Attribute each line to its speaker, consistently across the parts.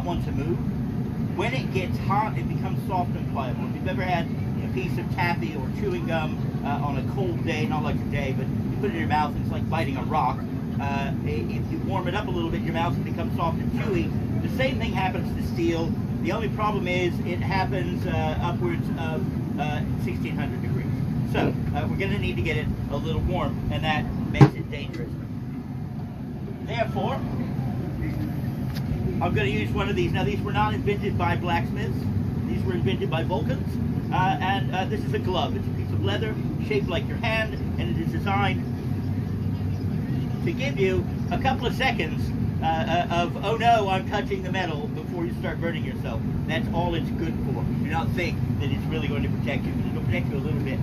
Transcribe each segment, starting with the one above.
Speaker 1: want to move. When it gets hot, it becomes soft and pliable. If you've ever had a piece of taffy or chewing gum on a cold day, not like today, but you put it in your mouth and it's like biting a rock. If you warm it up a little bit, your mouth becomes soft and chewy. The same thing happens to steel. The only problem is it happens upwards of 1600 degrees. So we're going to need to get it a little warm, and that makes it dangerous. Therefore, I'm going to use one of these. Now, these were not invented by blacksmiths. These were invented by Vulcans. And this is a glove. It's a piece of leather shaped like your hand, and it is designed to give you a couple of seconds of, oh no, I'm touching the metal, before you start burning yourself. That's all it's good for. Do not think that it's really going to protect you, but it'll protect you a little bit.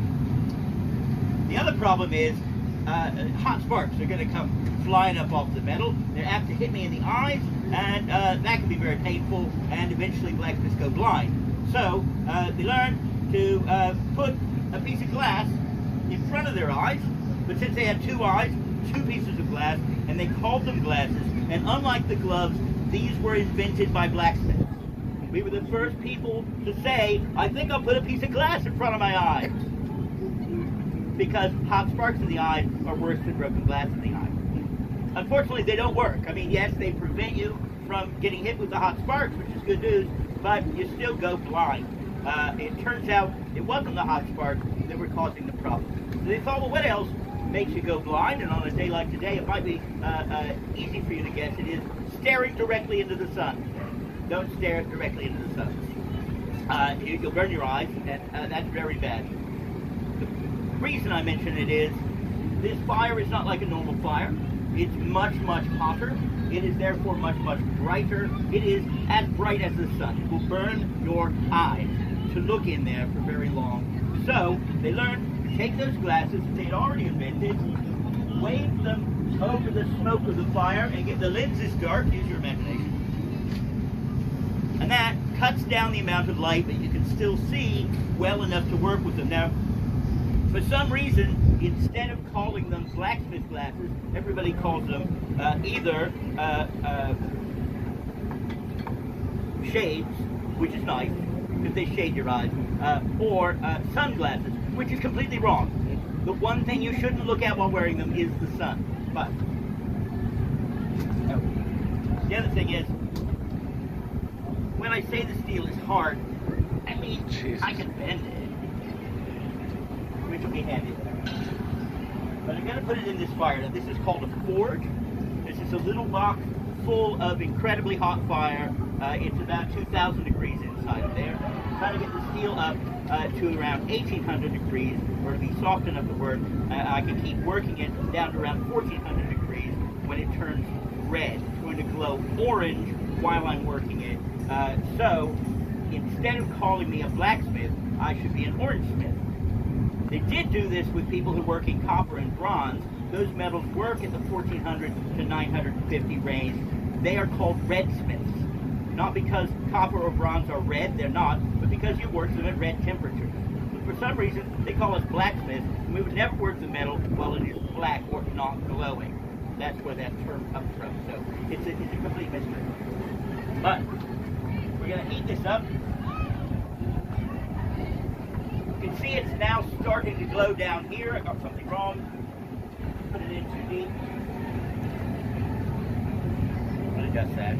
Speaker 1: The other problem is hot sparks are going to come flying up off the metal. They're apt to hit me in the eyes, and that can be very painful, and eventually blacksmiths go blind. So they learn to put a piece of glass in front of their eyes, but since they had two eyes, two pieces of glass, and they called them glasses, and unlike the gloves, these were invented by blacksmiths. We were the first people to say, I think I'll put a piece of glass in front of my eye. Because hot sparks in the eyes are worse than broken glass in the eye. Unfortunately, they don't work. I mean, yes, they prevent you from getting hit with the hot sparks, which is good news, but you still go blind. It turns out it wasn't the hot sparks that were causing the problem. So they thought, well, what else makes you go blind? And on a day like today, it might be easy for you to guess. It is staring directly into the sun. Don't stare directly into the sun. You'll burn your eyes, and that's very bad. The reason I mention it is this fire is not like a normal fire. It's much, much hotter. It is therefore much, much brighter. It is as bright as the sun. It will burn your eyes to look in there for very long. So they learned to take those glasses that they'd already invented, wave them over the smoke of the fire, and get the lenses dark. Use your imagination. And that cuts down the amount of light, but you can still see well enough to work with them. Now, for some reason, instead of calling them blacksmith glasses, everybody calls them either shades, which is nice, if they shade your eyes, or sunglasses, which is completely wrong. The one thing you shouldn't look at while wearing them is the sun. But the other thing is, when I say the steel is hard, I mean, Jesus. I can bend it, which will be handy. But I'm going to put it in this fire. Now, this is called a forge. This is a little box full of incredibly hot fire. It's about 2,000 degrees inside of there. I'm trying to get the steel up to around 1,800 degrees, or to be soft enough to work. I can keep working it down to around 1,400 degrees when it turns red. It's going to glow orange while I'm working it. So instead of calling me a blacksmith, I should be an orange smith. They did do this with people who work in copper and bronze. Those metals work at the 1400 to 950 range. They are called red smiths. Not because copper or bronze are red, they're not, but because you work them at red temperatures. But for some reason, they call us blacksmiths, and we would never work the metal while it is black or not glowing. That's where that term comes from. So it's a complete mystery. But we're going to heat this up. You can see it's now starting to glow down here. I got something wrong. Put it in too deep. I'll adjust that.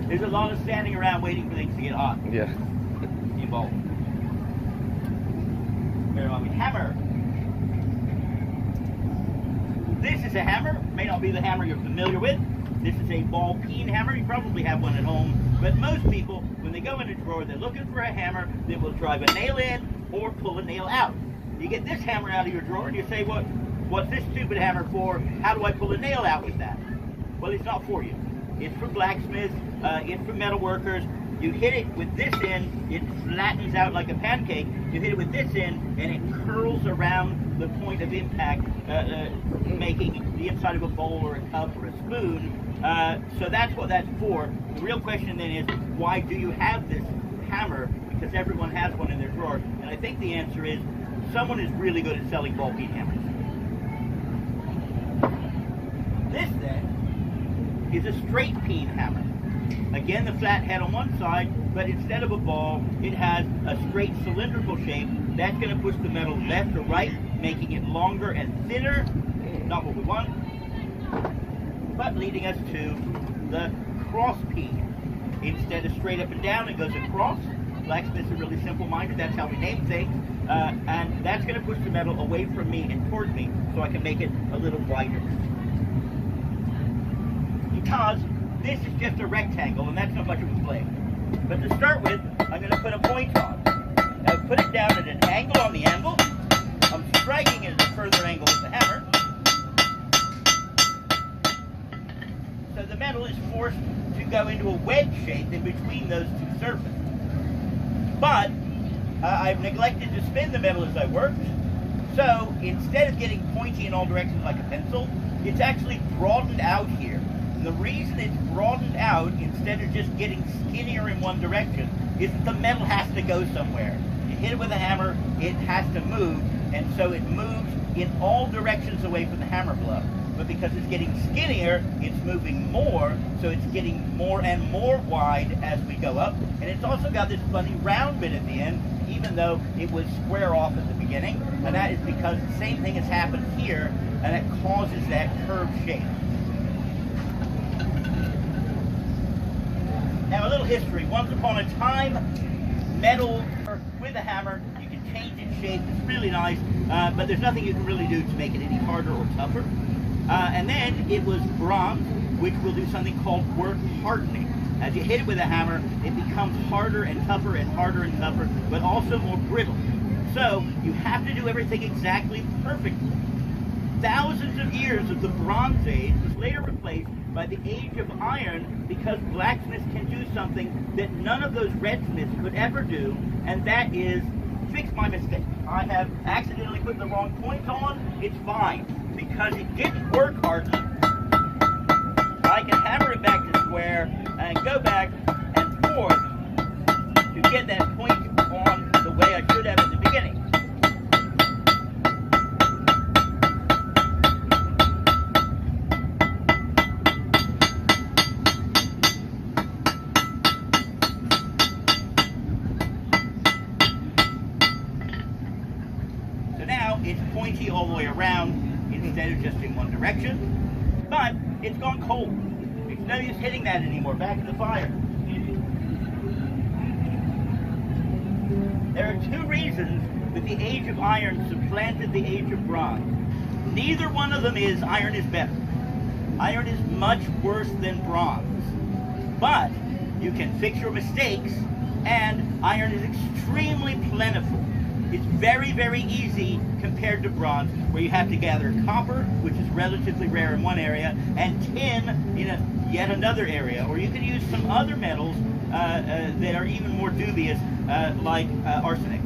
Speaker 1: There's a lot of standing around waiting for things to get hot.
Speaker 2: Yeah.
Speaker 1: Involved. Here on the hammer. This is a hammer. May not be the hammer you're familiar with. This is a ball peen hammer. You probably have one at home. But most people, when they go in a drawer, they're looking for a hammer that will drive a nail in or pull a nail out. You get this hammer out of your drawer and you say, what's this stupid hammer for? How do I pull a nail out with that? Well, it's not for you. It's for blacksmiths. It's for metal workers. You hit it with this end, it flattens out like a pancake. You hit it with this end, and it curls around the point of impact, making the inside of a bowl or a cup or a spoon. So that's what that's for. The real question then is, why do you have this hammer? Because everyone has one in their drawer. And I think the answer is, someone is really good at selling ball peen hammers. This then is a straight peen hammer. Again, the flat head on one side, but instead of a ball, it has a straight cylindrical shape. That's going to push the metal left or right, making it longer and thinner. Not what we want, but leading us to the cross peen. Instead of straight up and down, it goes across. Blacksmiths are really simple-minded. That's how we name things. And that's going to push the metal away from me and toward me so I can make it a little wider. Because this is just a rectangle, and that's not much of a blade. But to start with, I'm going to put a point on. Now put it down at an angle on the anvil. I'm striking it at a further angle with the hammer. So the metal is forced to go into a wedge shape in between those two surfaces. But I've neglected to spin the metal as I worked. So instead of getting pointy in all directions like a pencil, it's actually broadened out here. And the reason it's broadened out instead of just getting skinnier in one direction is that the metal has to go somewhere. You hit it with a hammer, it has to move, and so it moves in all directions away from the hammer blow. But because it's getting skinnier, it's moving more, so it's getting more and more wide as we go up. And it's also got this funny round bit at the end, even though it was square off at the beginning. And that is because the same thing has happened here, and it causes that curved shape. Now a little history. Once upon a time, metal with a hammer, you can change its shape. It's really nice, but there's nothing you can really do to make it any harder or tougher. And then it was bronze, which will do something called work hardening. As you hit it with a hammer, it becomes harder and tougher and harder and tougher, but also more brittle. So you have to do everything exactly perfectly. Thousands of years of the Bronze Age was later replaced by the Age of Iron because blacksmiths can do something that none of those redsmiths could ever do, and that is fix my mistake. I have accidentally put the wrong point on. It's fine, because it didn't work hardly. I can hammer it back to square and go back and forth to get that point on the way I should have at the beginning. So now it's pointy all the way around instead of just in one direction, but it's gone cold. It's no use hitting that anymore. Back in the fire. There are two reasons that the Age of Iron supplanted the Age of Bronze. Neither one of them is iron is better. Iron is much worse than bronze. But you can fix your mistakes, and iron is extremely plentiful. It's very, very easy compared to bronze, where you have to gather copper, which is relatively rare in one area, and tin in yet another area. Or you can use some other metals that are even more dubious, like arsenic.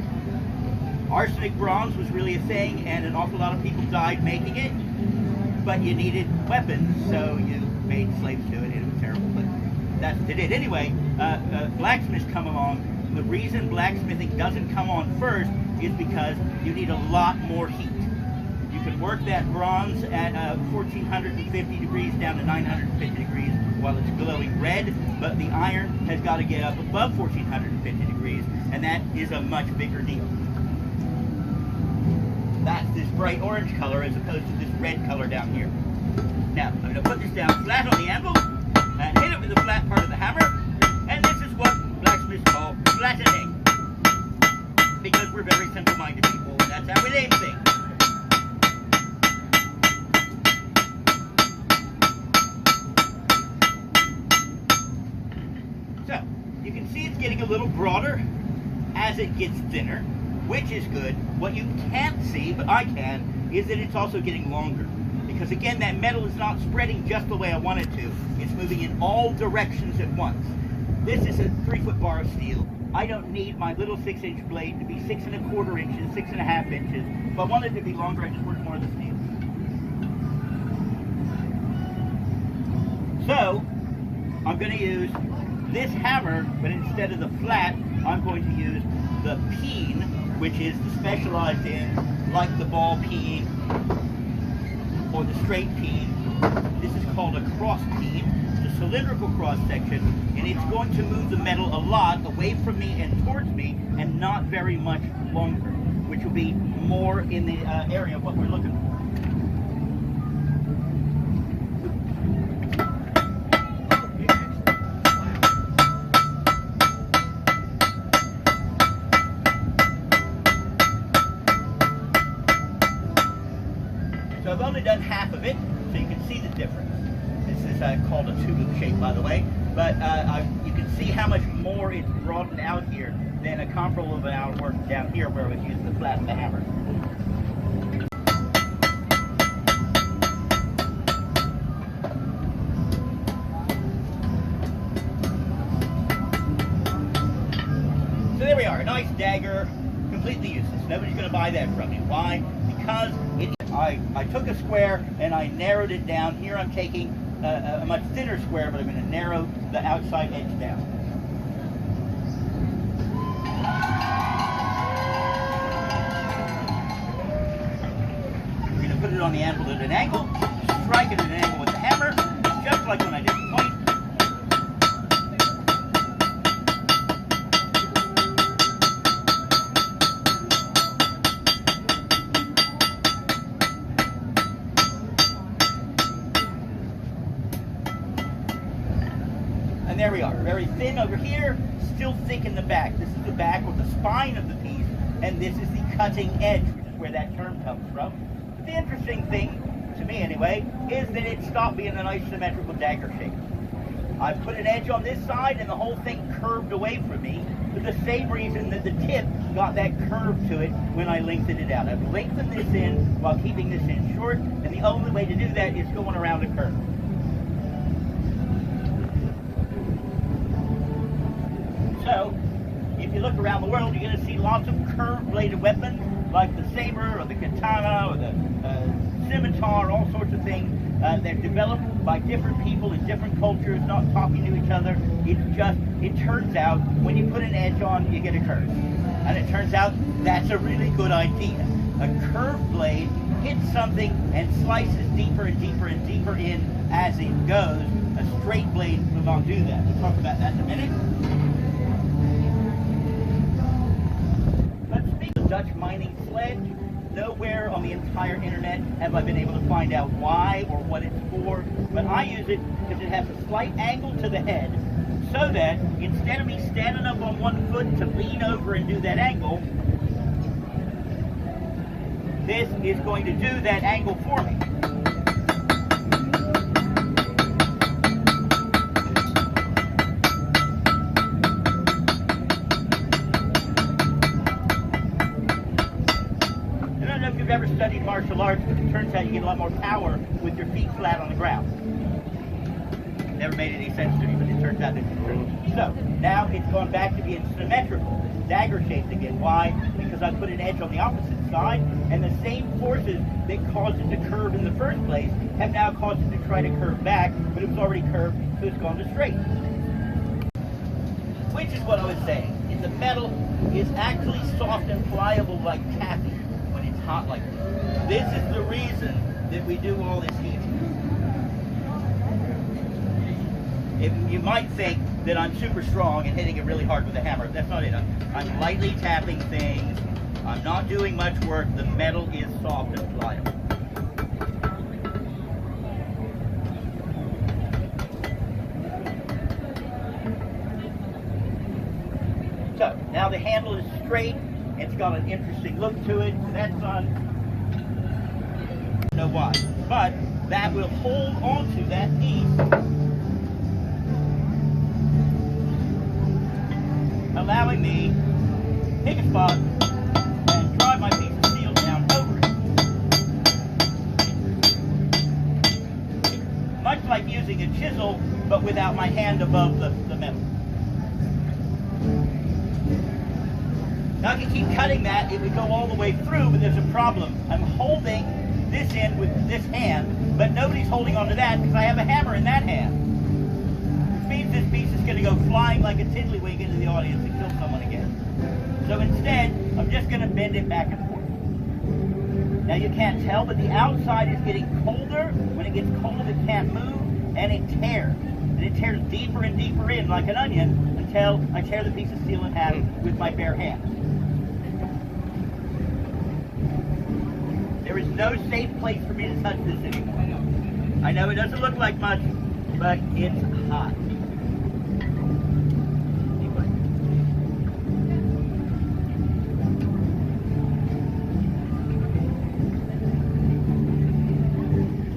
Speaker 1: Arsenic bronze was really a thing, and an awful lot of people died making it, but you needed weapons, so you made slaves to it, and it was terrible, but that's what they did. Anyway, blacksmiths come along. The reason blacksmithing doesn't come on first is because you need a lot more heat. You can work that bronze at 1450 degrees down to 950 degrees while it's glowing red, but the iron has got to get up above 1450 degrees, and that is a much bigger deal. That's this bright orange color as opposed to this red color down here. Now, I'm going to put this down flat on the anvil and hit it with the flat part of the hammer, and this is what blacksmiths call flattening. Because we're very simple-minded people, and that's how we name things. So, you can see it's getting a little broader as it gets thinner, which is good. What you can't see, but I can, is that it's also getting longer. Because again, that metal is not spreading just the way I want it to. It's moving in all directions at once. This is a 3-foot bar of steel. I don't need my little 6-inch blade to be 6 1/4 inches, 6 1/2 inches. If I want it to be longer, I just work more of the steel. So, I'm going to use this hammer, but instead of the flat, I'm going to use the peen, which is specialized in, like the ball peen or the straight peen. This is called a cross peen. cylindrical cross-section, and it's going to move the metal a lot away from me and towards me, and not very much longer, which will be more in the area of what we're looking for. So I've only done half of it, so you can see the difference. This is called a tulip shape, by the way, but you can see how much more it's broadened out here than a comparable amount of work down here where I was using the flat of the hammer. So there we are, a nice dagger, completely useless. Nobody's going to buy that from me. Why? Because I took a square and I narrowed it down. Here I'm taking a much thinner square, but I'm going to narrow the outside edge down. We're going to put it on the anvil at an angle, strike it at an angle with the hammer, just like when I did the point. And there we are, very thin over here, still thick in the back. This is the back or the spine of the piece, and this is the cutting edge, which is where that term comes from. But the interesting thing, to me anyway, is that it stopped being a nice symmetrical dagger shape. I put an edge on this side, and the whole thing curved away from me, for the same reason that the tip got that curve to it when I lengthened it out. I've lengthened this in while keeping this in short, and the only way to do that is going around a curve. So, if you look around the world, you're going to see lots of curved-bladed weapons, like the saber, or the katana, or the scimitar, all sorts of things. They're developed by different people in different cultures, not talking to each other. It turns out, when you put an edge on, you get a curve. And it turns out, that's a really good idea. A curved blade hits something and slices deeper and deeper and deeper in as it goes. A straight blade will not do that. We'll talk about that in a minute. Dutch mining sledge. Nowhere on the entire internet have I been able to find out why or what it's for, but I use it because it has a slight angle to the head, so that instead of me standing up on one foot to lean over and do that angle, this is going to do that angle for me. You've ever studied martial arts, but it turns out you get a lot more power with your feet flat on the ground. Never made any sense to me, but it turns out this is true. So, now it's gone back to being symmetrical, dagger shaped again. Why? Because I put an edge on the opposite side, and the same forces that caused it to curve in the first place have now caused it to try to curve back, but it was already curved, so it's gone to straight. Which is what I was saying. The metal is actually soft and pliable like taffy. Hot like this. This is the reason that we do all this heat. You might think that I'm super strong and hitting it really hard with a hammer. That's not it. I'm lightly tapping things. I'm not doing much work. The metal is soft and pliable. So, now the handle is straight. It's got an interesting look to it. That's on. I don't know why. But that will hold onto that piece, allowing me to pick a spot and drive my piece of steel down over it. Much like using a chisel, but without my hand above the metal. Now I can keep cutting that, it would go all the way through, but there's a problem. I'm holding this in with this hand, but nobody's holding onto that because I have a hammer in that hand. Which means this piece is going to go flying like a tiddlywink into the audience and kill someone again. So instead, I'm just going to bend it back and forth. Now you can't tell, but the outside is getting colder. When it gets cold, it can't move. and it tears. And it tears deeper and deeper in like an onion until I tear the piece of steel in half with my bare hands. There is no safe place for me to touch this anymore. I know it doesn't look like much, but it's hot.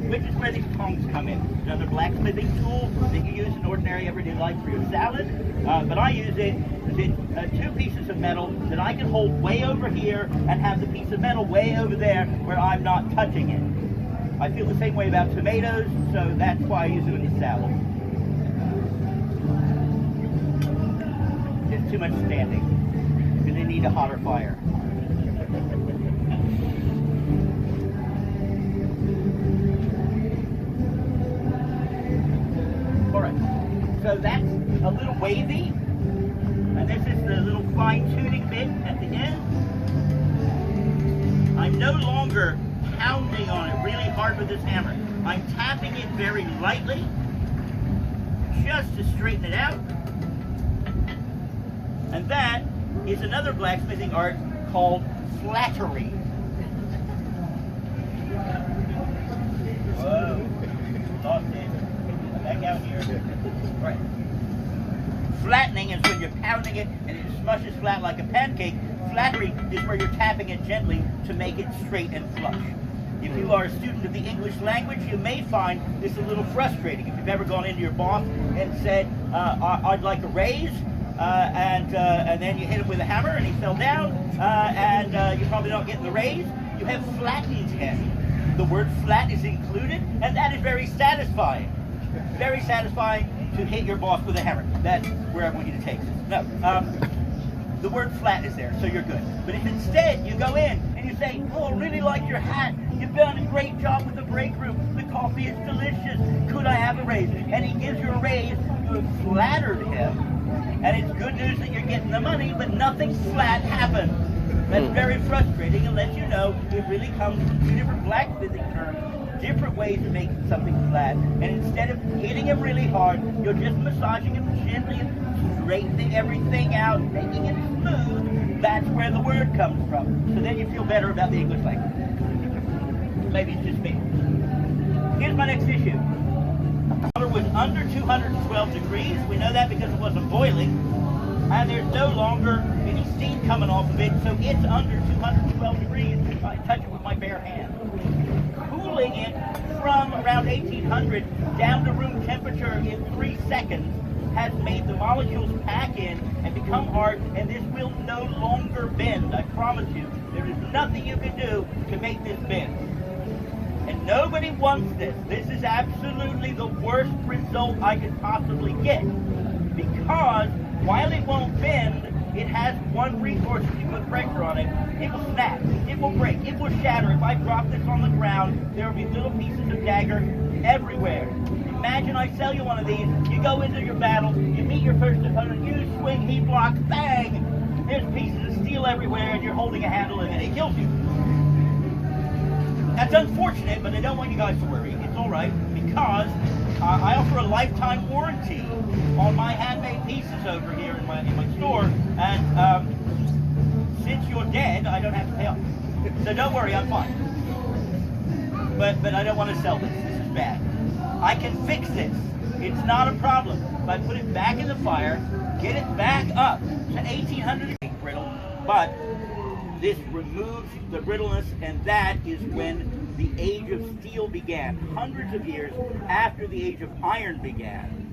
Speaker 1: Which is where these tongs come in. Another blacksmithing tool that you use in ordinary everyday life for your salad, but I use it two pieces of metal that I can hold way over here and have the piece of metal way over there where I'm not touching it. I feel the same way about tomatoes, so that's why I use it in the salad. Just too much standing, because they need a hotter fire. Alright, so that's a little wavy, and this is the little fine-tuning bit at the end. I'm no longer pounding on it really hard with this hammer. I'm tapping it very lightly, just to straighten it out. And that is another blacksmithing art called flattery. Whoa, lost it. Back out here. Right. Flattening is when you're pounding it and it smushes flat like a pancake. Flattery is where you're tapping it gently to make it straight and flush. If you are a student of the English language, you may find this a little frustrating. If you've ever gone into your boss and said, I'd like a raise, and then you hit him with a hammer and he fell down, and you're probably not getting the raise, you have flattened him. The word flat is included, and that is very satisfying. Very satisfying to hit your boss with a hammer. That's where I want you to take this. No, the word flat is there, so you're good. But if instead you go in and you say, oh, I really like your hat. You've done a great job with the break room. The coffee is delicious. Could I have a raise? And he gives you a raise. You have flattered him. And it's good news that you're getting the money, but nothing flat happened. That's very frustrating and lets you know it really comes from two different blacksmithing terms, different ways of making something flat. And instead of hitting him really hard, you're just massaging him gently and straightening everything out, making it smooth. That's where the word comes from. So then you feel better about the English language. Maybe it's just me. Here's my next issue. The water was under 212 degrees. We know that because it wasn't boiling. And there's no longer any steam coming off of it, so it's under 212 degrees. I touch it with my bare hand. Cooling it from around 1800 down to room temperature in 3 seconds has made the molecules pack in and become hard, and this will no longer bend. I promise you, there is nothing you can do to make this bend. And nobody wants this. This is absolutely the worst result I could possibly get. Because while it won't bend, it has one resource. If you put pressure on it, it will snap, it will break, it will shatter. If I drop this on the ground, there will be little pieces of dagger everywhere. Imagine I sell you one of these, you go into your battle, you meet your first opponent, you swing, he blocks, bang! There's pieces of steel everywhere and you're holding a handle and it kills you. That's unfortunate, but I don't want you guys to worry. It's alright, because I offer a lifetime warranty on my handmade pieces over here in my store, and since you're dead, I don't have to pay off. So don't worry, I'm fine. But I don't want to sell this. This is bad. I can fix this. It's not a problem. If I put it back in the fire, get it back up to 1800 brittle, but this removes the brittleness, and that is when the age of steel began, hundreds of years after the age of iron began.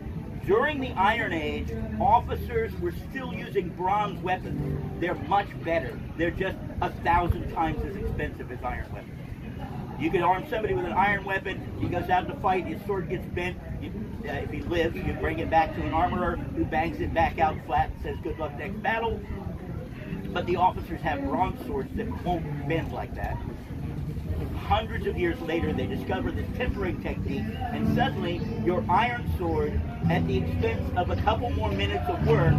Speaker 1: During the Iron Age, officers were still using bronze weapons. They're much better. They're just 1,000 times as expensive as iron weapons. You could arm somebody with an iron weapon, he goes out to fight, his sword gets bent, if he lives, you bring it back to an armorer who bangs it back out flat and says, good luck next battle. But the officers have bronze swords that won't bend like that. Hundreds of years later, they discover this tempering technique, and suddenly your iron sword, at the expense of a couple more minutes of work,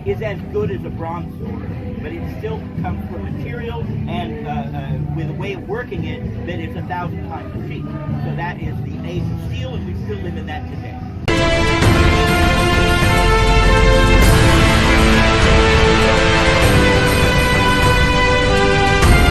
Speaker 1: is as good as a bronze sword. But it still comes from material and with a way of working it that is 1,000 times as cheap. So that is the age of steel, and we still live in that today.